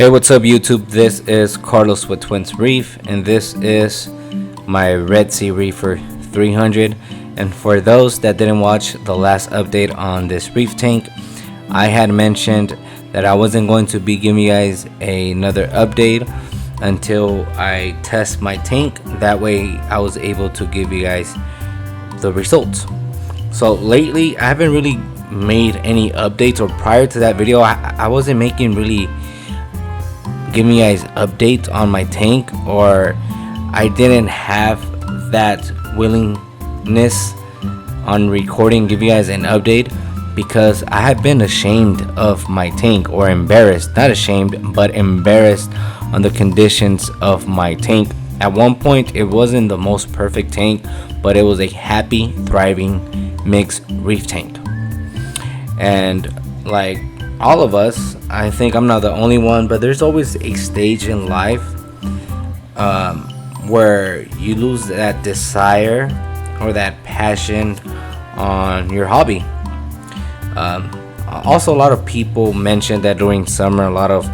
Hey, what's up, YouTube? This is Carlos with Twins Reef, and this is my Red Sea Reefer 300. And for those that didn't watch the last update on this reef tank, I had mentioned that I wasn't going to be giving you guys another update until I test my tank. That way I was able to give you guys the results. So lately I haven't really made any updates, or prior to that video I wasn't making really giving you guys updates on my tank, or I didn't have that willingness on recording give you guys an update because I have been ashamed of my tank, or embarrassed, not ashamed but embarrassed on the conditions of my tank. At one point it wasn't the most perfect tank, but it was a happy, thriving mixed reef tank. And like all of us, I think I'm not the only one, but there's always a stage in life where you lose that desire or that passion on your hobby. Also, a lot of people mention that during summer, a lot of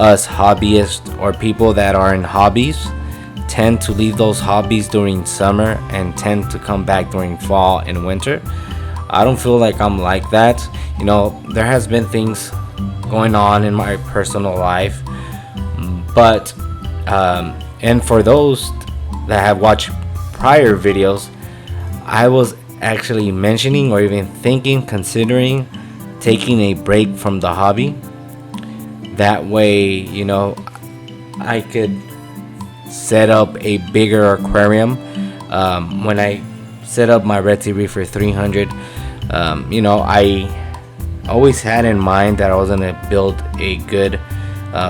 us hobbyists or people that are in hobbies tend to leave those hobbies during summer and tend to come back during fall and winter. I don't feel like I'm like that. You know, there has been things going on in my personal life, but and for those that have watched prior videos, I was actually mentioning or even considering taking a break from the hobby. That way, you know, I could set up a bigger aquarium. When I set up my Red Sea Reefer 300, you know, I always had in mind that I was gonna build a good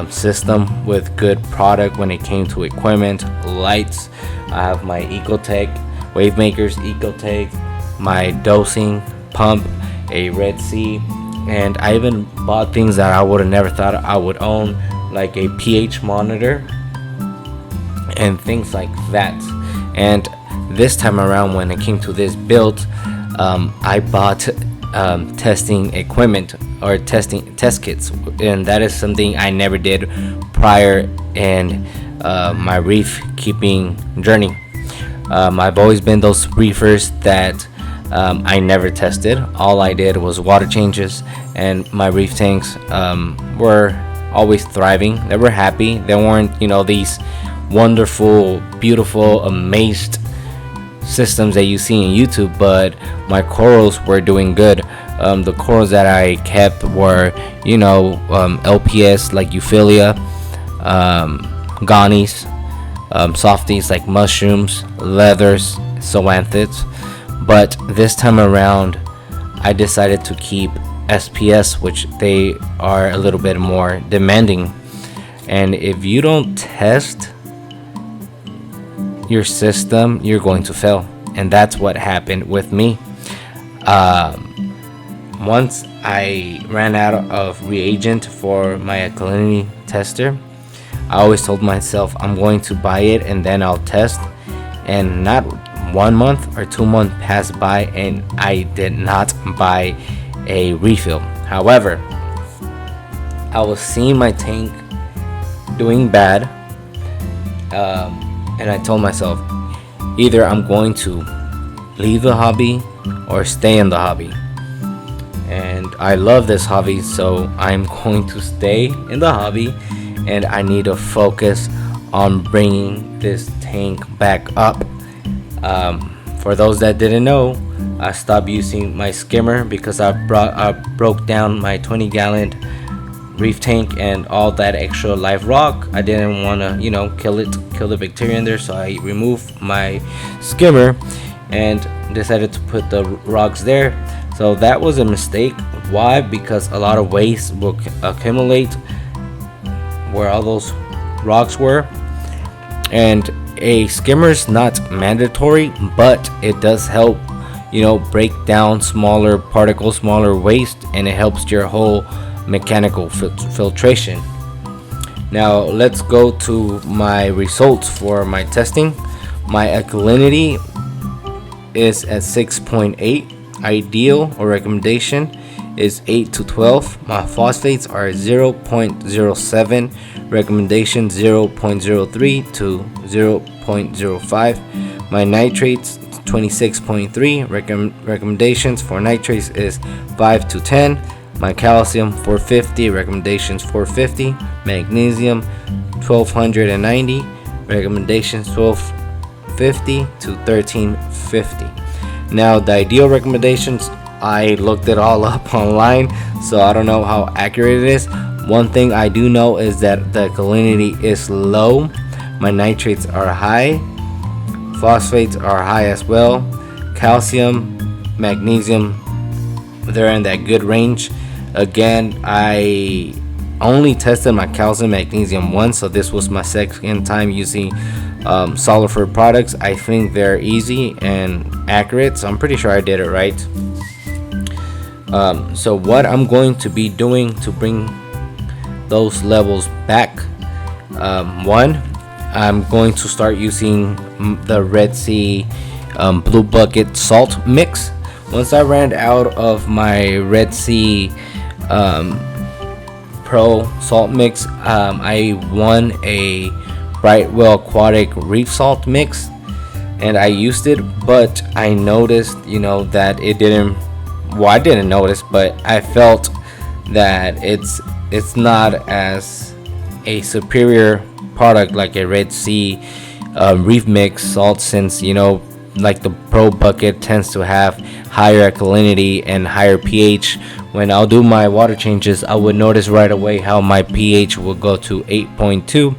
system with good product when it came to equipment, lights. I have my Ecotech Wavemakers Ecotech, my dosing pump, a Red Sea, and I even bought things that I would have never thought I would own, like a pH monitor and things like that. And this time around, when it came to this build, I bought testing equipment or test kits, and that is something I never did prior in my reef keeping journey. I've always been those reefers that I never tested. All I did was water changes, and my reef tanks were always thriving. They were happy. They weren't, you know, these wonderful, beautiful, amazed systems that you see in YouTube, but my corals were doing good. The corals that I kept were, you know, LPS like Euphilia, Ganies, softies like mushrooms, leathers, zoanthids. But this time around I decided to keep SPS, which they are a little bit more demanding. And if you don't test your system, you're going to fail, and that's what happened with me. Once I ran out of reagent for my alkalinity tester, I always told myself I'm going to buy it and then I'll test, and not 1 month or 2 months passed by and I did not buy a refill. However, I was seeing my tank doing bad, and I told myself either I'm going to leave the hobby or stay in the hobby. And I love this hobby, so I'm going to stay in the hobby, and I need to focus on bringing this tank back up. For those that didn't know, I stopped using my skimmer because I broke down my 20-gallon reef tank and all that extra live rock. I didn't want to, you know, kill the bacteria in there, so I removed my skimmer and decided to put the rocks there. So that was a mistake. Why? Because a lot of waste will accumulate where all those rocks were, and a skimmer is not mandatory, but it does help, you know, break down smaller particles, smaller waste, and it helps your whole mechanical filtration. Now let's go to my results for my testing. My alkalinity is at 6.8. Ideal or recommendation is 8 to 12. My phosphates are 0.07, recommendation 0.03 to 0.05. My nitrates 26.3, recommendations for nitrates is 5 to 10. My calcium 450, recommendations 450. Magnesium 1290, recommendations 1250 to 1350. Now the ideal recommendations, I looked it all up online, so I don't know how accurate it is. One thing I do know is that the alkalinity is low. My nitrates are high, phosphates are high as well. Calcium, magnesium, they're in that good range. Again, I only tested my calcium magnesium once, so this was my second time using Sulfur products. I think they're easy and accurate, so I'm pretty sure I did it right. So what I'm going to be doing to bring those levels back, one, I'm going to start using the Red Sea Blue Bucket salt mix. Once I ran out of my Red Sea Pro salt mix, I won a Brightwell Aquatic Reef salt mix, and I used it, but I noticed, that it didn't. Well, I didn't notice, but I felt that it's not as a superior product like a Red Sea Reef mix salt, since like the Pro bucket tends to have higher alkalinity and higher pH. When I'll do my water changes, I would notice right away how my pH will go to 8.2,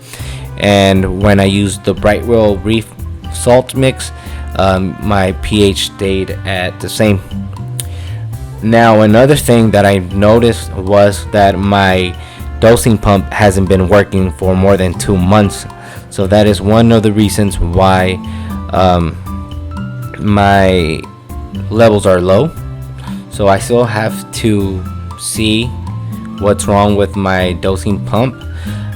and when I use the Brightwell Reef salt mix, my pH stayed at the same. Now another thing that I noticed was that my dosing pump hasn't been working for more than 2 months, so that is one of the reasons why my levels are low. So I still have to see what's wrong with my dosing pump.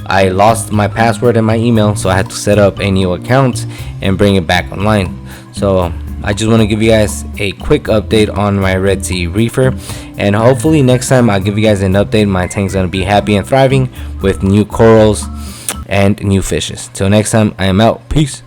I lost my password and my email, so I had to set up a new account and bring it back online. So I just want to give you guys a quick update on my Red Sea Reefer, and hopefully next time I'll give you guys an update. My tank's gonna be happy and thriving with new corals and new fishes. Till next time, I am out. Peace.